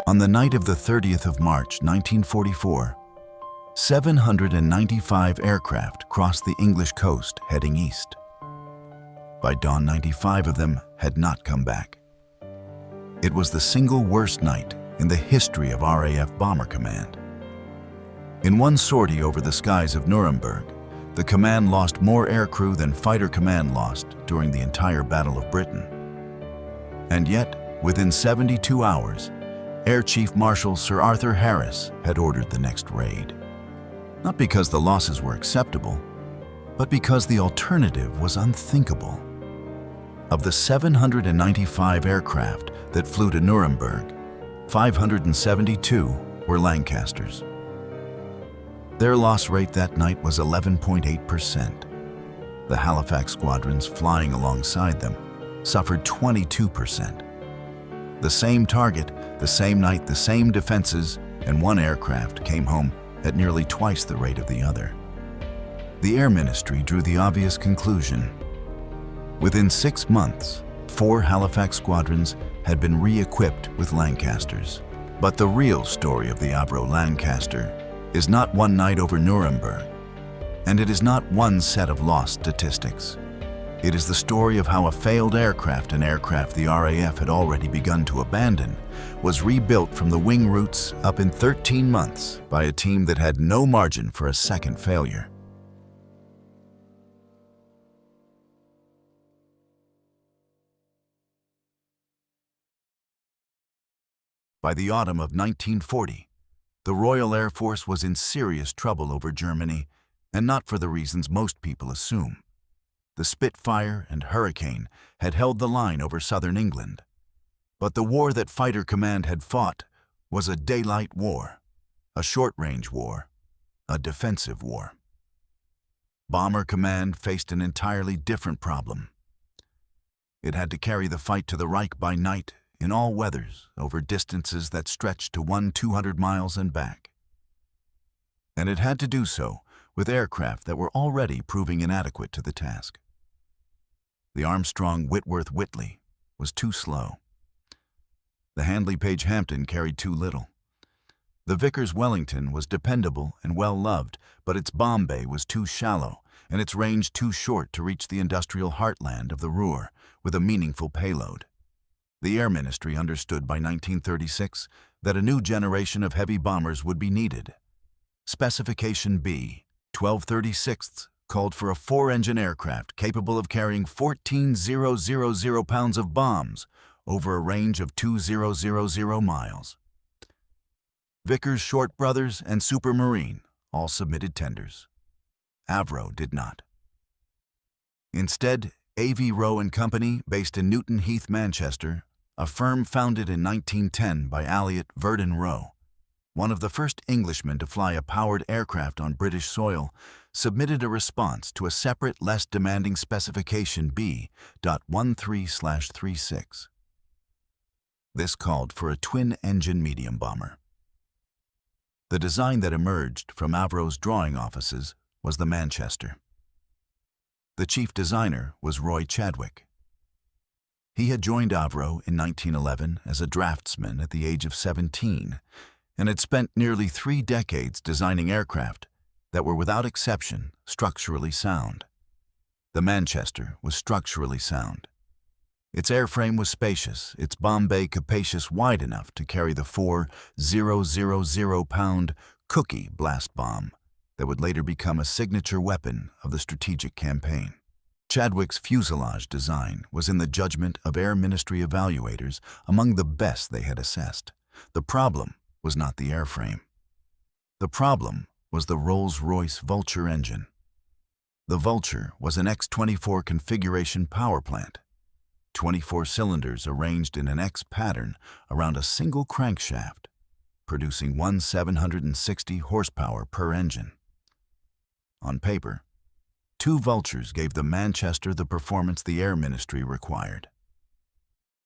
On the night of the 30th of March, 1944, 795 aircraft crossed the English coast heading east. By dawn, 95 of them had not come back. It was the single worst night in the history of RAF Bomber Command. In one sortie over the skies of Nuremberg, the command lost more aircrew than Fighter Command lost during the entire Battle of Britain. And yet, within 72 hours, Air Chief Marshal Sir Arthur Harris had ordered the next raid. Not because the losses were acceptable, but because the alternative was unthinkable. Of the 795 aircraft that flew to Nuremberg, 572 were Lancasters. Their loss rate that night was 11.8%. The Halifax squadrons flying alongside them suffered 22%. The same target, the same night, the same defenses, and one aircraft came home at nearly twice the rate of the other. The Air Ministry drew the obvious conclusion. Within 6 months, 4 Halifax squadrons had been re-equipped with Lancasters. But the real story of the Avro Lancaster is not one night over Nuremberg, and it is not one set of lost statistics. It is the story of how a failed aircraft, an aircraft the RAF had already begun to abandon, was rebuilt from the wing roots up in 13 months by a team that had no margin for a second failure. By the autumn of 1940, the Royal Air Force was in serious trouble over Germany, and not for the reasons most people assume. The Spitfire and Hurricane had held the line over southern England. But the war that Fighter Command had fought was a daylight war, a short-range war, a defensive war. Bomber Command faced an entirely different problem. It had to carry the fight to the Reich by night in all weathers over distances that stretched to 200 miles and back. And it had to do so with aircraft that were already proving inadequate to the task. The Armstrong Whitworth Whitley was too slow. The Handley Page Hampton carried too little. The Vickers Wellington was dependable and well-loved, but its bomb bay was too shallow and its range too short to reach the industrial heartland of the Ruhr with a meaningful payload. The Air Ministry understood by 1936 that a new generation of heavy bombers would be needed. Specification B, 1236th, called for a 4-engine aircraft capable of carrying 14,000 pounds of bombs over a range of 2,000 miles. Vickers, Short Brothers, and Supermarine all submitted tenders. Avro did not. Instead, A.V. Rowe and Company, based in Newton Heath, Manchester, a firm founded in 1910 by Elliot Verdon Rowe, one of the first Englishmen to fly a powered aircraft on British soil, submitted a response to a separate, less demanding specification B.13/36. This called for a twin-engine medium bomber. The design that emerged from Avro's drawing offices was the Manchester. The chief designer was Roy Chadwick. He had joined Avro in 1911 as a draftsman at the age of 17 and had spent nearly 3 decades designing aircraft that were without exception structurally sound. The Manchester was structurally sound. Its airframe was spacious, its bomb bay capacious, wide enough to carry the 4,000-pound Cookie blast bomb that would later become a signature weapon of the strategic campaign. Chadwick's fuselage design was in the judgment of Air Ministry evaluators among the best they had assessed. The problem was not the airframe. The problem was the Rolls-Royce Vulture engine. The Vulture was an X-24 configuration power plant, 24 cylinders arranged in an X pattern around a single crankshaft, producing 760 horsepower per engine. On paper, 2 Vultures gave the Manchester the performance the Air Ministry required.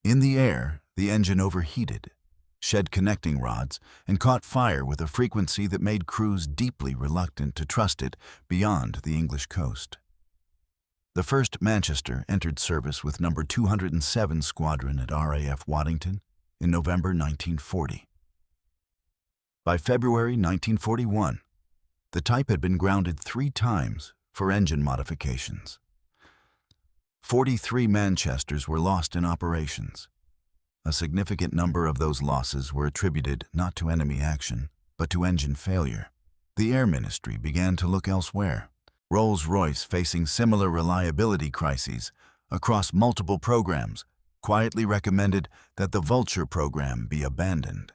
In the air, the engine overheated, shed connecting rods, and caught fire with a frequency that made crews deeply reluctant to trust it beyond the English coast. The first Manchester entered service with No. 207 Squadron at RAF Waddington in November 1940. By February 1941, the type had been grounded 3 times for engine modifications. 43 Manchesters were lost in operations. A significant number of those losses were attributed not to enemy action, but to engine failure. The Air Ministry began to look elsewhere. Rolls-Royce, facing similar reliability crises across multiple programs, quietly recommended that the Vulture program be abandoned.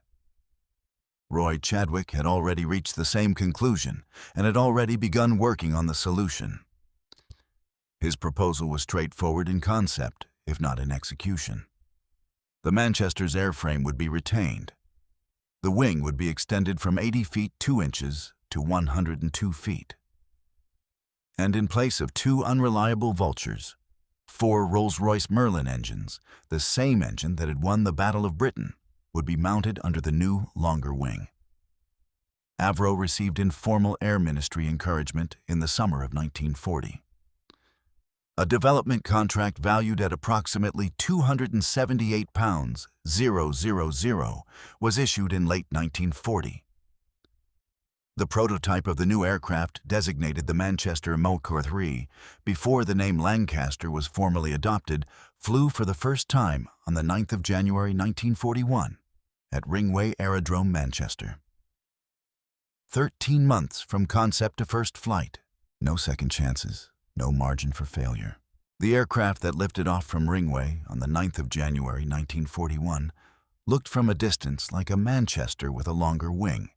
Roy Chadwick had already reached the same conclusion and had already begun working on the solution. His proposal was straightforward in concept, if not in execution. The Manchester's airframe would be retained. The wing would be extended from 80 feet 2 inches to 102 feet. And in place of 2 unreliable Vultures, 4 Rolls-Royce Merlin engines, the same engine that had won the Battle of Britain, would be mounted under the new, longer wing. Avro received informal Air Ministry encouragement in the summer of 1940. A development contract valued at approximately £278,000 was issued in late 1940. The prototype of the new aircraft, designated the Manchester Mokor III, before the name Lancaster was formally adopted, flew for the first time on the 9th of January 1941 at Ringway Aerodrome, Manchester. 13 months from concept to first flight. No second chances, no margin for failure. The aircraft that lifted off from Ringway on the 9th of January 1941 looked from a distance like a Manchester with a longer wing.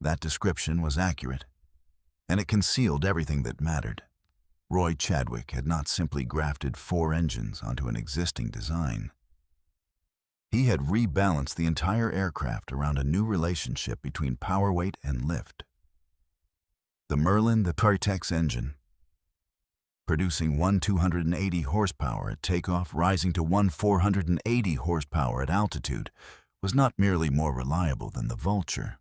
That description was accurate, and it concealed everything that mattered. Roy Chadwick had not simply grafted 4 engines onto an existing design. He had rebalanced the entire aircraft around a new relationship between power weight and lift. The Merlin, the Partex engine, producing 280 horsepower at takeoff, rising to 480 horsepower at altitude, was not merely more reliable than the Vulture.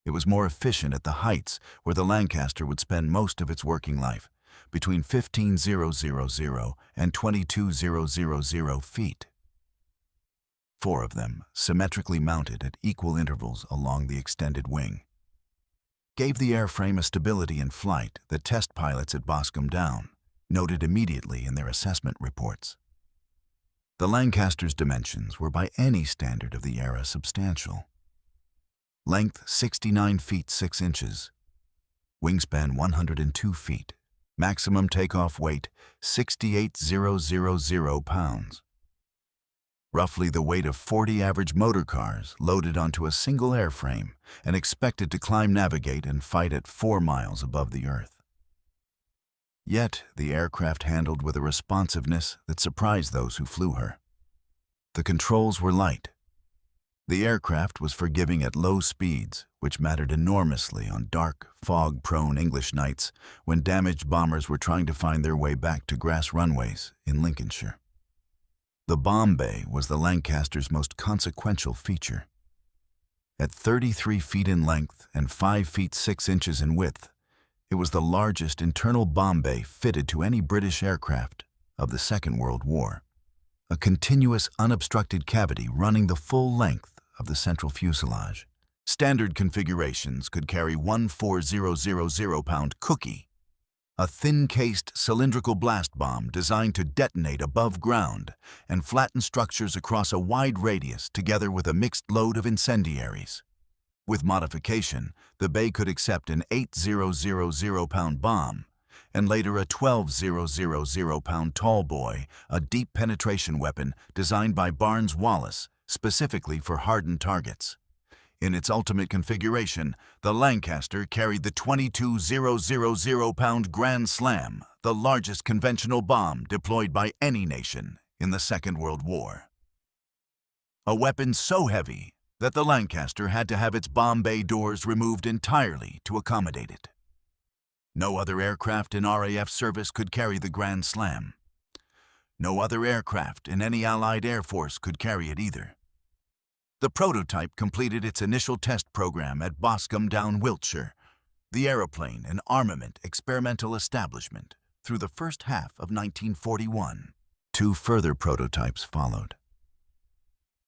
It was more efficient at the heights where the Lancaster would spend most of its working life, between 15,000 and 22,000 feet. 4 of them, symmetrically mounted at equal intervals along the extended wing, gave the airframe a stability in flight that test pilots at Boscombe Down noted immediately in their assessment reports. The Lancaster's dimensions were by any standard of the era substantial. Length 69 feet 6 inches, wingspan 102 feet, maximum takeoff weight 68,000 pounds. Roughly the weight of 40 average motor cars loaded onto a single airframe and expected to climb, navigate, and fight at 4 miles above the Earth. Yet the aircraft handled with a responsiveness that surprised those who flew her. The controls were light. The aircraft was forgiving at low speeds, which mattered enormously on dark, fog-prone English nights when damaged bombers were trying to find their way back to grass runways in Lincolnshire. The bomb bay was the Lancaster's most consequential feature. At 33 feet in length and 5 feet 6 inches in width, it was the largest internal bomb bay fitted to any British aircraft of the Second World War, a continuous unobstructed cavity running the full length of the central fuselage. Standard configurations could carry 14,000-pound Cookie, a thin-cased cylindrical blast bomb designed to detonate above ground and flatten structures across a wide radius together with a mixed load of incendiaries. With modification, the bay could accept an 8,000-pound bomb and later a 12,000-pound tall boy, a deep penetration weapon designed by Barnes-Wallis specifically for hardened targets. In its ultimate configuration, the Lancaster carried the 22,000-pound Grand Slam, the largest conventional bomb deployed by any nation in the Second World War. A weapon so heavy that the Lancaster had to have its bomb bay doors removed entirely to accommodate it. No other aircraft in RAF service could carry the Grand Slam. No other aircraft in any Allied Air Force could carry it either. The prototype completed its initial test program at Boscombe Down, Wiltshire, the aeroplane and armament experimental establishment, through the first half of 1941. 2 further prototypes followed.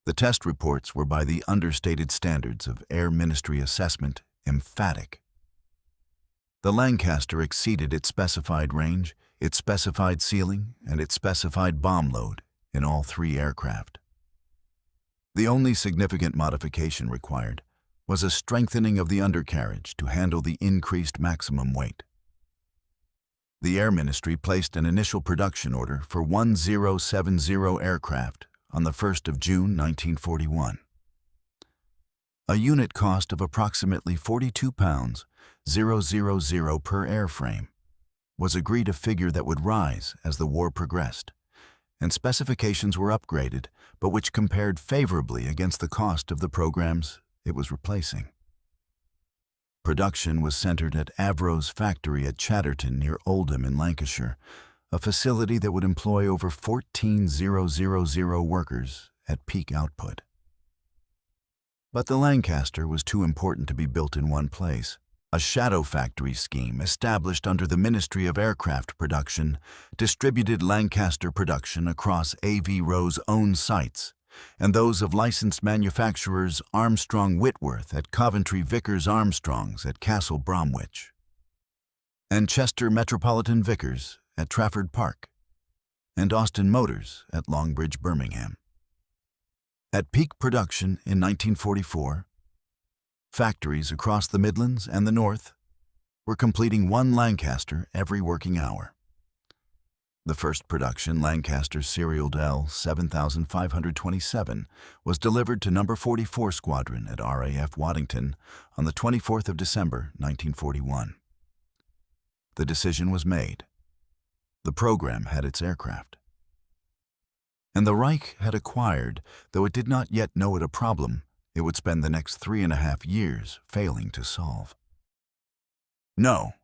The test reports were, by the understated standards of Air Ministry assessment, emphatic. The Lancaster exceeded its specified range, its specified ceiling, and its specified bomb load in all three aircraft. The only significant modification required was a strengthening of the undercarriage to handle the increased maximum weight. The Air Ministry placed an initial production order for 1070 aircraft on the 1st of June 1941. A unit cost of approximately £42.000 per airframe was agreed, a figure that would rise as the war progressed, and specifications were upgraded, but which compared favorably against the cost of the programs it was replacing. Production was centered at Avro's factory at Chatterton near Oldham in Lancashire, a facility that would employ over 14,000 workers at peak output. But the Lancaster was too important to be built in one place. A shadow factory scheme established under the Ministry of Aircraft Production distributed Lancaster production across Avro's own sites and those of licensed manufacturers Armstrong Whitworth at Coventry Vickers Armstrongs at Castle Bromwich, and Chester Metropolitan Vickers at Trafford Park, and Austin Motors at Longbridge, Birmingham. At peak production in 1944, factories across the Midlands and the North were completing one Lancaster every working hour. The first production Lancaster serial L 7527 was delivered to No. 44 Squadron at RAF Waddington on the 24th of December 1941. The decision was made. The program had its aircraft. And the Reich had acquired, though it did not yet know it, a problem it would spend the next 3.5 years failing to solve. No,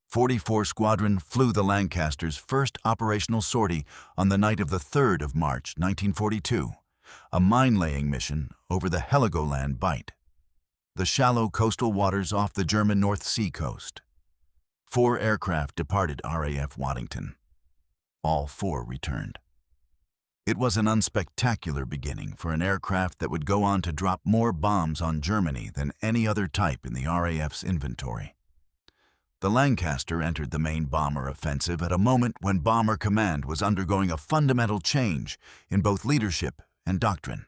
44 Squadron flew the Lancaster's first operational sortie on the night of the 3rd of March 1942, a mine-laying mission over the Heligoland Bight, the shallow coastal waters off the German North Sea coast. 4 aircraft departed RAF Waddington. All 4 returned. It was an unspectacular beginning for an aircraft that would go on to drop more bombs on Germany than any other type in the RAF's inventory. The Lancaster entered the main bomber offensive at a moment when Bomber Command was undergoing a fundamental change in both leadership and doctrine.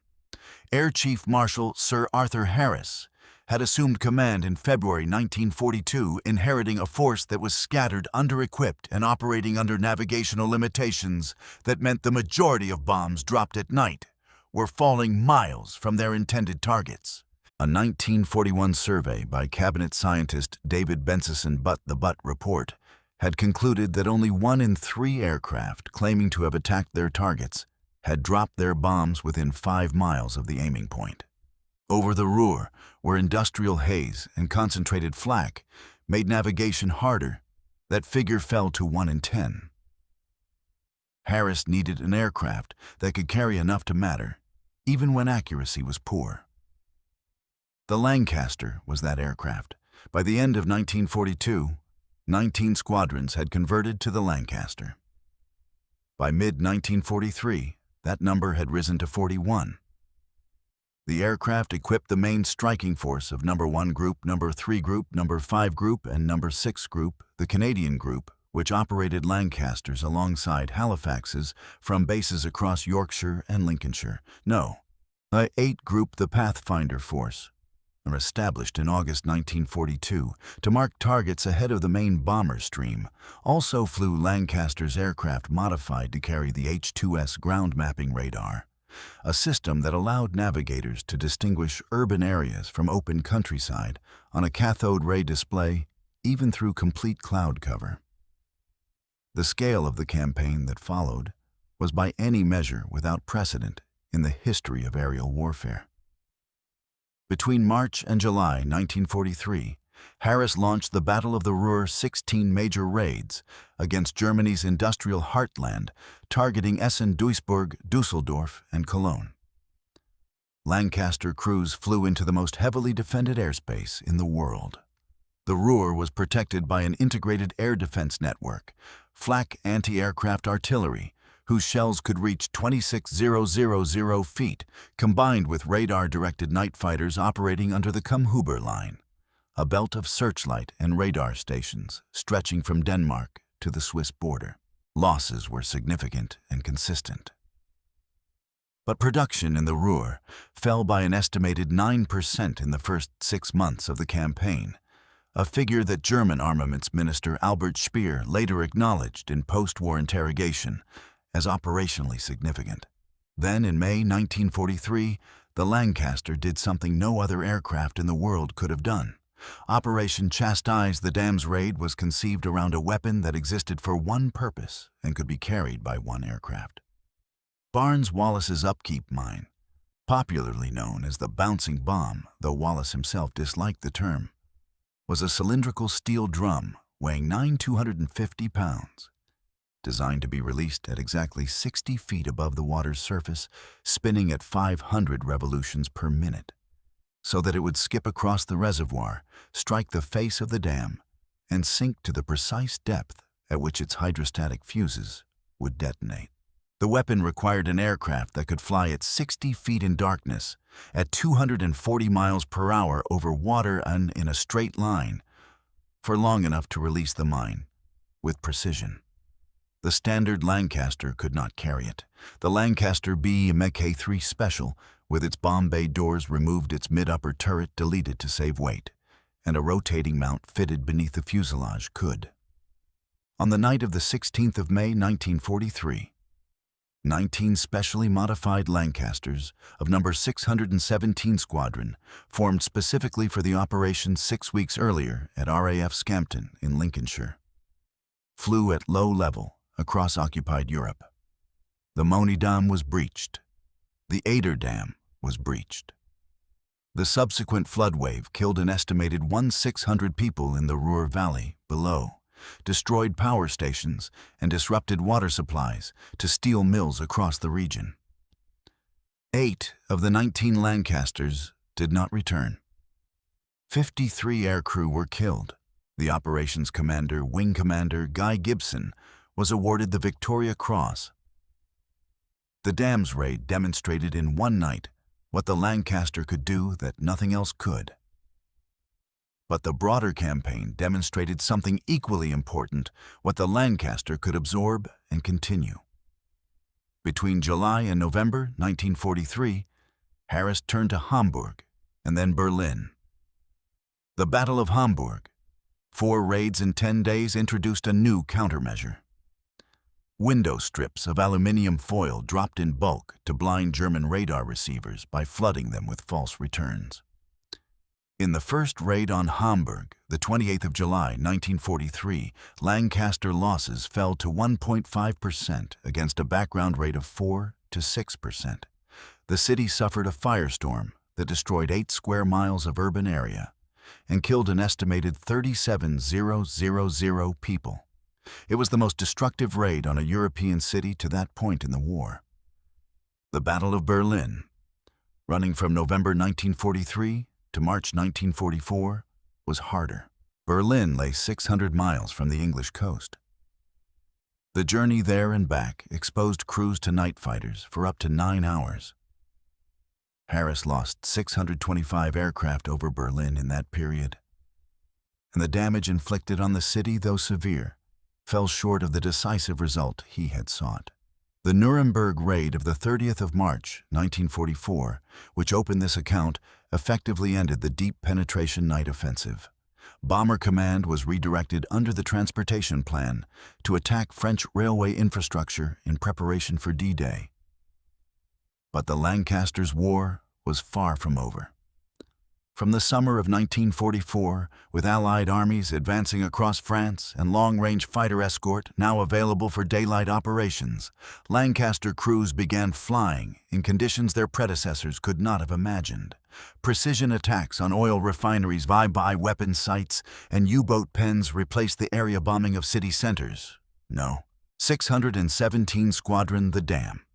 Air Chief Marshal Sir Arthur Harris had assumed command in February 1942, inheriting a force that was scattered, under-equipped, and operating under navigational limitations that meant the majority of bombs dropped at night were falling miles from their intended targets. A 1941 survey by cabinet scientist David Benson Butt, the Butt Report, had concluded that only 1 in 3 aircraft claiming to have attacked their targets had dropped their bombs within 5 miles of the aiming point. Over the Ruhr, where industrial haze and concentrated flak made navigation harder, that figure fell to 1 in 10. Harris needed an aircraft that could carry enough to matter, even when accuracy was poor. The Lancaster was that aircraft. By the end of 1942, 19 squadrons had converted to the Lancaster. By mid-1943, that number had risen to 41. The aircraft equipped the main striking force of No. 1 Group, No. 3 Group, No. 5 Group, and No. 6 Group, the Canadian Group, which operated Lancasters alongside Halifaxes from bases across Yorkshire and Lincolnshire. No, the 8 Group, the Pathfinder Force, were established in August 1942 to mark targets ahead of the main bomber stream, also flew Lancaster's aircraft modified to carry the H-2S ground mapping radar, a system that allowed navigators to distinguish urban areas from open countryside on a cathode ray display, even through complete cloud cover. The scale of the campaign that followed was by any measure without precedent in the history of aerial warfare. Between March and July 1943, Harris launched the Battle of the Ruhr 16 major raids against Germany's industrial heartland, targeting Essen, Duisburg, Dusseldorf, and Cologne. Lancaster crews flew into the most heavily defended airspace in the world. The Ruhr was protected by an integrated air defense network, flak anti-aircraft artillery, whose shells could reach 26,000 feet, combined with radar-directed night fighters operating under the Hamburg line, a belt of searchlight and radar stations stretching from Denmark to the Swiss border. Losses were significant and consistent. But production in the Ruhr fell by an estimated 9% in the first 6 months of the campaign, a figure that German Armaments Minister Albert Speer later acknowledged in post-war interrogation as operationally significant. Then, in May 1943, the Lancaster did something no other aircraft in the world could have done. Operation Chastise, the Dambusters Raid, was conceived around a weapon that existed for one purpose and could be carried by one aircraft. Barnes Wallis's upkeep mine, popularly known as the bouncing bomb, though Wallis himself disliked the term, was a cylindrical steel drum weighing 9,250 pounds, designed to be released at exactly 60 feet above the water's surface, spinning at 500 revolutions per minute, so that it would skip across the reservoir, strike the face of the dam, and sink to the precise depth at which its hydrostatic fuses would detonate. The weapon required an aircraft that could fly at 60 feet in darkness, at 240 miles per hour over water and in a straight line, for long enough to release the mine with precision. The standard Lancaster could not carry it. The Lancaster B Mk 3 Special, with its bomb bay doors removed, its mid-upper turret deleted to save weight, and a rotating mount fitted beneath the fuselage, could. On the night of the 16th of May 1943, 19 specially modified Lancasters of No. 617 Squadron, formed specifically for the operation 6 weeks earlier at RAF Scampton in Lincolnshire, flew at low level across occupied Europe. The Moni Dam was breached. The Ader Dam was breached. The subsequent flood wave killed an estimated 1,600 people in the Ruhr Valley below, destroyed power stations, and disrupted water supplies to steel mills across the region. 8 of the 19 Lancasters did not return. 53 aircrew were killed. The operations commander, Wing Commander Guy Gibson, was awarded the Victoria Cross. The Dambusters Raid demonstrated in one night what the Lancaster could do that nothing else could. But the broader campaign demonstrated something equally important, what the Lancaster could absorb and continue. Between July and November 1943, Harris turned to Hamburg and then Berlin. The Battle of Hamburg, 4 raids in 10 days, introduced a new countermeasure. Window strips of aluminium foil dropped in bulk to blind German radar receivers by flooding them with false returns. In the first raid on Hamburg, the 28th of July, 1943, Lancaster losses fell to 1.5% against a background rate of 4 to 6%. The city suffered a firestorm that destroyed 8 square miles of urban area and killed an estimated 37,000 people. It was the most destructive raid on a European city to that point in the war. The Battle of Berlin, running from November 1943 to March 1944, was harder. Berlin lay 600 miles from the English coast. The journey there and back exposed crews to night fighters for up to 9 hours. Harris lost 625 aircraft over Berlin in that period, and the damage inflicted on the city, though severe, fell short of the decisive result he had sought. The Nuremberg raid of the 30th of March, 1944, which opened this account, effectively ended the deep penetration night offensive. Bomber Command was redirected under the transportation plan to attack French railway infrastructure in preparation for D-Day. But the Lancaster's war was far from over. From the summer of 1944, with Allied armies advancing across France and long-range fighter escort now available for daylight operations, Lancaster crews began flying in conditions their predecessors could not have imagined. Precision attacks on oil refineries, by weapon sites, and U-boat pens replaced the area bombing of city centers. No. 617 Squadron, the Dam.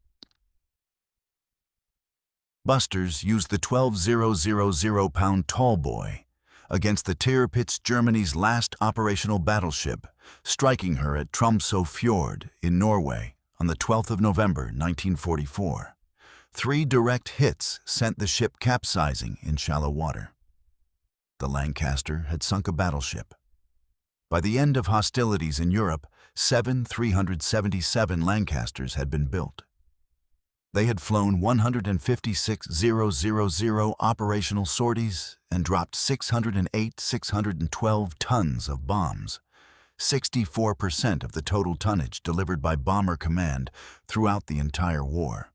Busters used the 12,000-pound tall boy against the Tirpitz, Germany's last operational battleship, striking her at Tromsø Fjord in Norway on the 12th of November, 1944. 3 direct hits sent the ship capsizing in shallow water. The Lancaster had sunk a battleship. By the end of hostilities in Europe, 7 377 Lancasters had been built. They had flown 156,000 operational sorties and dropped 612 tons of bombs, 64% of the total tonnage delivered by Bomber Command throughout the entire war.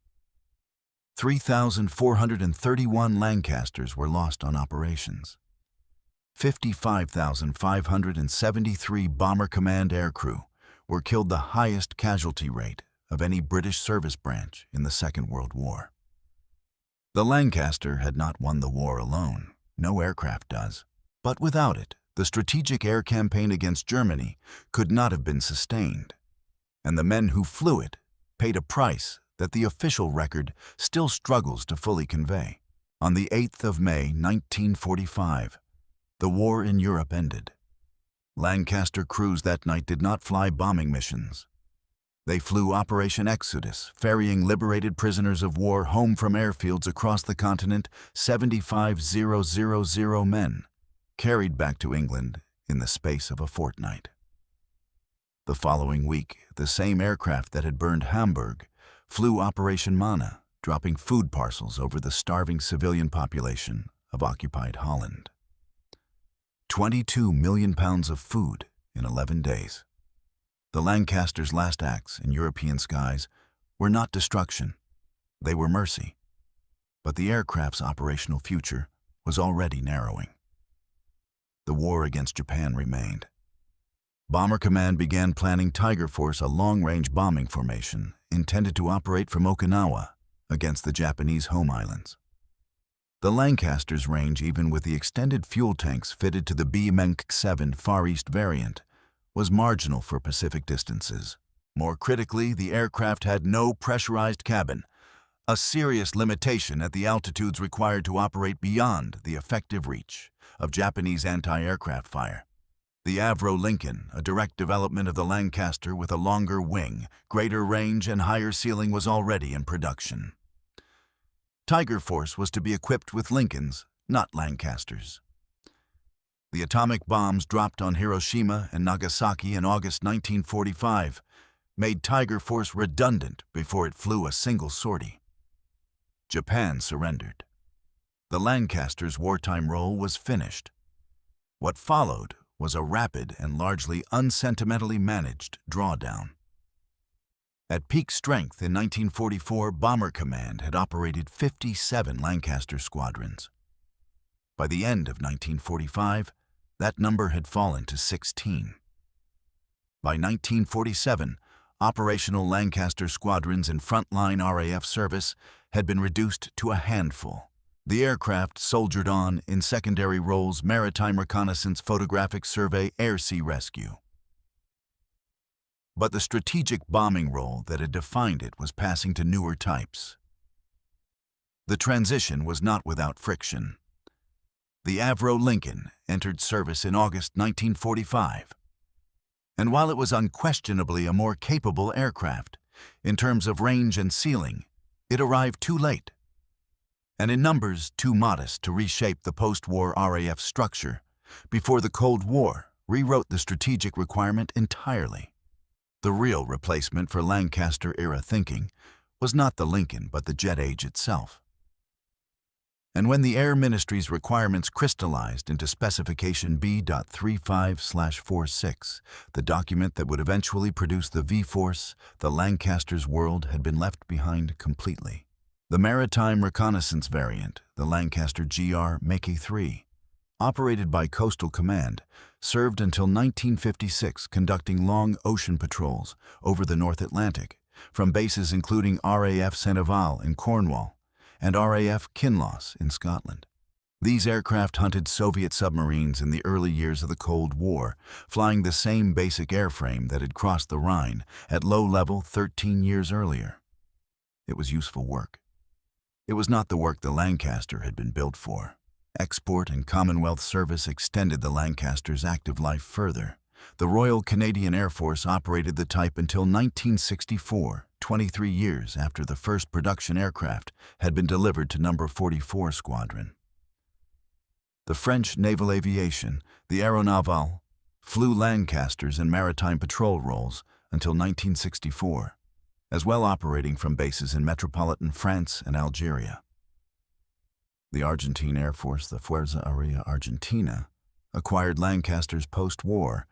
3,431 Lancasters were lost on operations. 55,573 Bomber Command aircrew were killed, the highest casualty rate of any British service branch in the Second World War. The Lancaster had not won the war alone. No aircraft does. But without it, the strategic air campaign against Germany could not have been sustained, and the men who flew it paid a price that the official record still struggles to fully convey. On the 8th of May, 1945, the war in Europe ended. Lancaster crews that night did not fly bombing missions. They flew Operation Exodus, ferrying liberated prisoners of war home from airfields across the continent, 75,000 men, carried back to England in the space of a fortnight. The following week, the same aircraft that had burned Hamburg flew Operation Manna, dropping food parcels over the starving civilian population of occupied Holland. 22 million pounds of food in 11 days. The Lancaster's last acts in European skies were not destruction, they were mercy. But the aircraft's operational future was already narrowing. The war against Japan remained. Bomber Command began planning Tiger Force, a long-range bombing formation intended to operate from Okinawa against the Japanese home islands. The Lancaster's range, even with the extended fuel tanks fitted to the B-7 Far East variant, was marginal for Pacific distances. More critically, the aircraft had no pressurized cabin, a serious limitation at the altitudes required to operate beyond the effective reach of Japanese anti-aircraft fire. The Avro Lincoln, a direct development of the Lancaster with a longer wing, greater range, and higher ceiling, was already in production. Tiger Force was to be equipped with Lincolns, not Lancasters. The atomic bombs dropped on Hiroshima and Nagasaki in August 1945 made Tiger Force redundant before it flew a single sortie. Japan surrendered. The Lancaster's wartime role was finished. What followed was a rapid and largely unsentimentally managed drawdown. At peak strength in 1944, Bomber Command had operated 57 Lancaster squadrons. By the end of 1945, that number had fallen to 16. By 1947, operational Lancaster squadrons in frontline RAF service had been reduced to a handful. The aircraft soldiered on in secondary roles: maritime reconnaissance, photographic survey, air-sea rescue. But the strategic bombing role that had defined it was passing to newer types. The transition was not without friction. The Avro Lincoln entered service in August 1945. And while it was unquestionably a more capable aircraft, in terms of range and ceiling, it arrived too late, and in numbers too modest to reshape the post-war RAF structure before the Cold War rewrote the strategic requirement entirely. The real replacement for Lancaster-era thinking was not the Lincoln but the jet age itself. And when the Air Ministry's requirements crystallized into Specification B.35/46, the document that would eventually produce the V-Force, the Lancaster's world had been left behind completely. The maritime reconnaissance variant, the Lancaster GR Make-3, operated by Coastal Command, served until 1956, conducting long ocean patrols over the North Atlantic, from bases including RAF Saint-Aval in Cornwall and RAF Kinloss in Scotland. These aircraft hunted Soviet submarines in the early years of the Cold War, flying the same basic airframe that had crossed the Rhine at low level 13 years earlier. It was useful work. It was not the work the Lancaster had been built for. Export and Commonwealth service extended the Lancaster's active life further. The Royal Canadian Air Force operated the type until 1964, 23 years after the first production aircraft had been delivered to No. 44 Squadron. The French Naval Aviation, the Aéronaval, flew Lancasters in maritime patrol roles until 1964, as well operating from bases in metropolitan France and Algeria. The Argentine Air Force, the Fuerza Aérea Argentina, acquired Lancasters post-war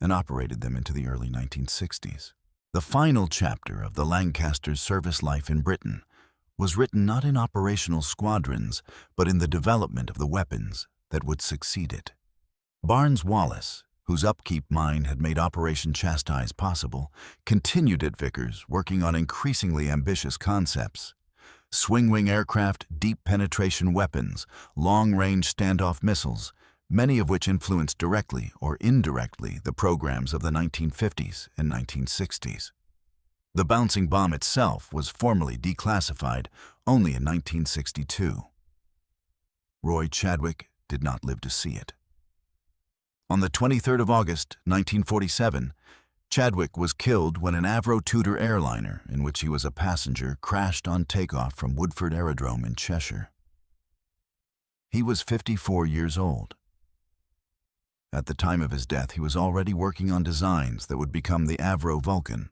and operated them into the early 1960s. The final chapter of the Lancaster's service life in Britain was written not in operational squadrons, but in the development of the weapons that would succeed it. Barnes-Wallis, whose upkeep mine had made Operation Chastise possible, continued at Vickers working on increasingly ambitious concepts. Swing-wing aircraft, deep penetration weapons, long-range standoff missiles, many of which influenced directly or indirectly the programs of the 1950s and 1960s. The bouncing bomb itself was formally declassified only in 1962. Roy Chadwick did not live to see it. On the 23rd of August, 1947, Chadwick was killed when an Avro Tudor airliner, in which he was a passenger, crashed on takeoff from Woodford Aerodrome in Cheshire. He was 54 years old. At the time of his death, he was already working on designs that would become the Avro Vulcan,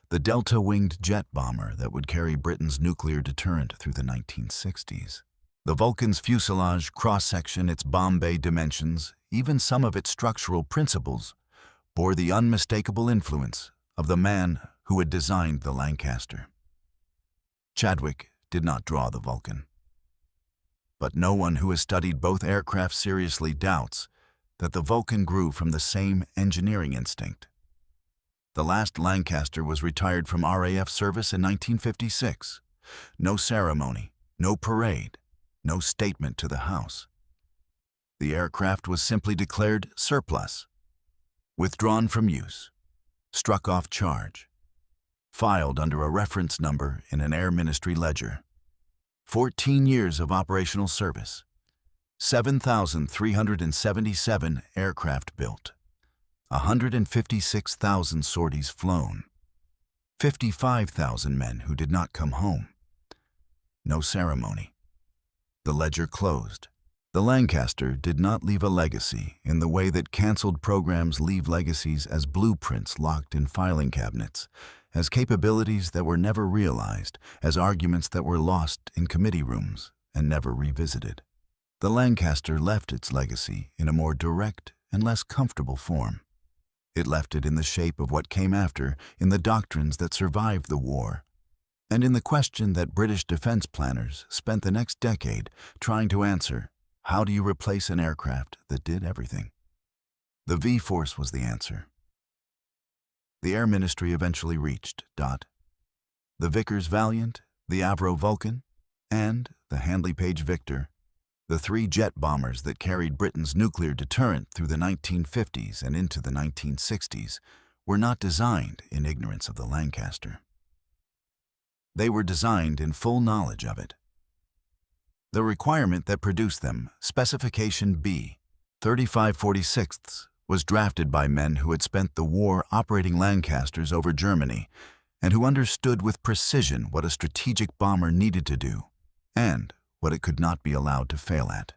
the delta-winged jet bomber that would carry Britain's nuclear deterrent through the 1960s. The Vulcan's fuselage, cross-section, its bomb bay dimensions, even some of its structural principles, bore the unmistakable influence of the man who had designed the Lancaster. Chadwick did not draw the Vulcan. But no one who has studied both aircraft seriously doubts that the Vulcan grew from the same engineering instinct. The last Lancaster was retired from RAF service in 1956. No ceremony, no parade, no statement to the House. The aircraft was simply declared surplus, withdrawn from use, struck off charge, filed under a reference number in an Air Ministry ledger. 14 years of operational service, 7,377 aircraft built, 156,000 sorties flown, 55,000 men who did not come home. No ceremony. The ledger closed. The Lancaster did not leave a legacy in the way that canceled programs leave legacies as blueprints locked in filing cabinets, as capabilities that were never realized, as arguments that were lost in committee rooms and never revisited. The Lancaster left its legacy in a more direct and less comfortable form. It left it in the shape of what came after, in the doctrines that survived the war, and in the question that British defense planners spent the next decade trying to answer: how do you replace an aircraft that did everything? The V-Force was the answer. The Air Ministry eventually reached the Vickers Valiant, the Avro Vulcan, and the Handley Page Victor, the three jet bombers that carried Britain's nuclear deterrent through the 1950s and into the 1960s, were not designed in ignorance of the Lancaster. They were designed in full knowledge of it. The requirement that produced them, Specification B, 3546, was drafted by men who had spent the war operating Lancasters over Germany and who understood with precision what a strategic bomber needed to do and what it could not be allowed to fail at: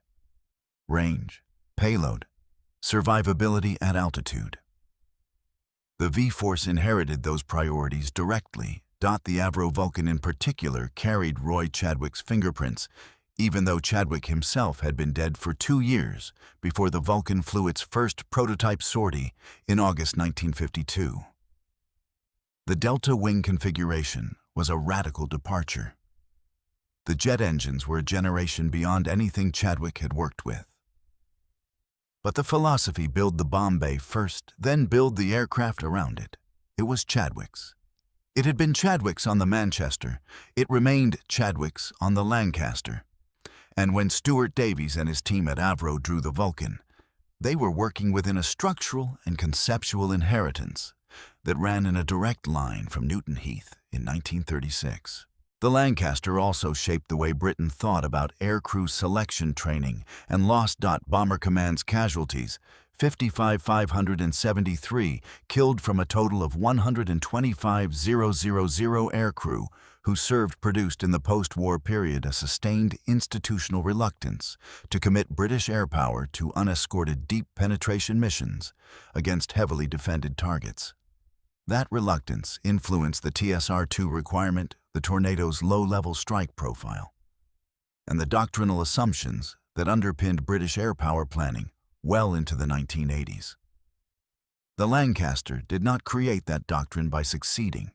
range, payload, survivability at altitude. The V-Force inherited those priorities directly. The Avro Vulcan in particular carried Roy Chadwick's fingerprints, even though Chadwick himself had been dead for 2 years before the Vulcan flew its first prototype sortie in August 1952. The delta wing configuration was a radical departure. The jet engines were a generation beyond anything Chadwick had worked with. But the philosophy, build the bomb bay first, then build the aircraft around it, it was Chadwick's. It had been Chadwick's on the Manchester. It remained Chadwick's on the Lancaster. And when Stuart Davies and his team at Avro drew the Vulcan, they were working within a structural and conceptual inheritance that ran in a direct line from Newton Heath in 1936. The Lancaster also shaped the way Britain thought about aircrew selection training and lost. Bomber Command's casualties 55,573 killed from a total of 125,000 aircrew who served produced in the post-war period a sustained institutional reluctance to commit British air power to unescorted deep penetration missions against heavily defended targets. That reluctance influenced the TSR-2 requirement, the Tornado's low-level strike profile, and the doctrinal assumptions that underpinned British air power planning well into the 1980s. The Lancaster did not create that doctrine by succeeding.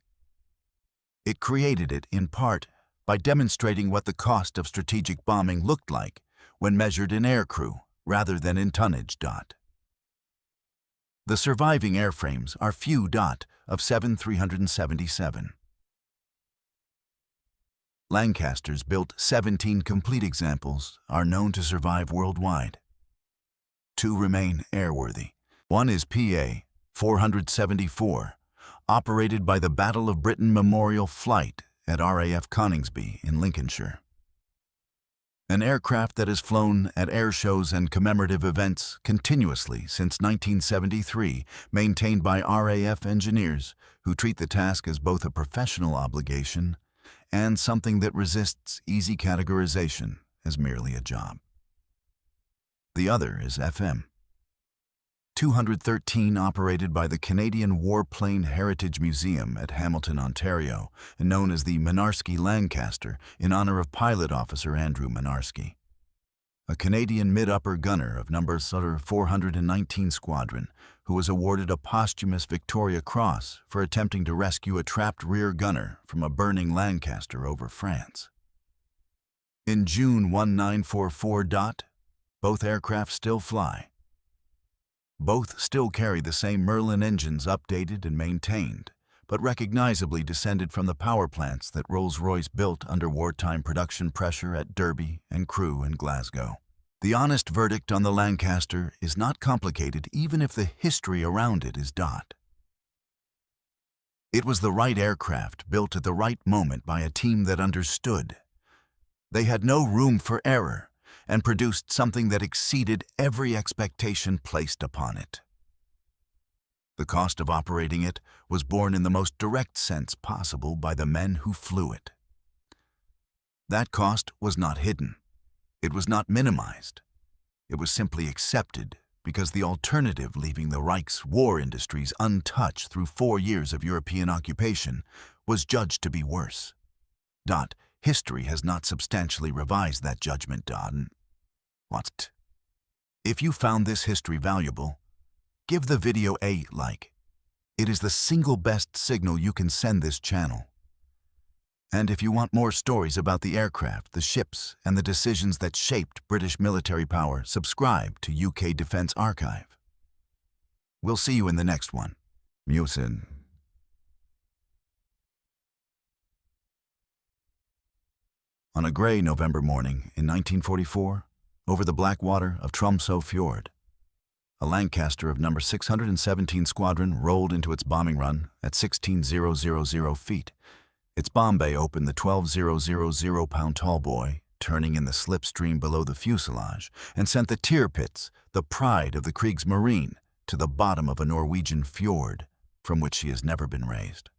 It created it, in part, by demonstrating what the cost of strategic bombing looked like when measured in aircrew rather than in tonnage. The surviving airframes are few of 7,377. Lancasters built 17 complete examples are known to survive worldwide. 2 remain airworthy. One is PA 474, operated by the Battle of Britain Memorial Flight at RAF Coningsby in Lincolnshire. An aircraft that has flown at air shows and commemorative events continuously since 1973, maintained by RAF engineers who treat the task as both a professional obligation and something that resists easy categorization as merely a job. The other is FM 213, operated by the Canadian Warplane Heritage Museum at Hamilton, Ontario, and known as the Mynarski Lancaster in honor of Pilot Officer Andrew Mynarski, a Canadian mid-upper gunner of No. 419 Squadron, who was awarded a posthumous Victoria Cross for attempting to rescue a trapped rear gunner from a burning Lancaster over France. In June 1944, both aircraft still fly. Both still carry the same Merlin engines, updated and maintained, but recognizably descended from the power plants that Rolls-Royce built under wartime production pressure at Derby and Crewe in Glasgow. The honest verdict on the Lancaster is not complicated, even if the history around it is . It was the right aircraft built at the right moment by a team that understood. They had no room for error and produced something that exceeded every expectation placed upon it. The cost of operating it was borne in the most direct sense possible by the men who flew it. That cost was not hidden. It was not minimized. It was simply accepted because the alternative, leaving the Reich's war industries untouched through 4 years of European occupation, was judged to be worse. History has not substantially revised that judgment. If you found this history valuable, give the video a like. It is the single best signal you can send this channel. And if you want more stories about the aircraft, the ships, and the decisions that shaped British military power, subscribe to UK Defence Archive. We'll see you in the next one. Musin. On a grey November morning in 1944, over the black water of Tromsø Fjord, a Lancaster of No. 617 Squadron rolled into its bombing run at 16,000 feet. Its bomb bay opened the 12,000-pound tall boy, turning in the slipstream below the fuselage, and sent the Tirpitz, the pride of the Kriegsmarine, to the bottom of a Norwegian fjord from which she has never been raised.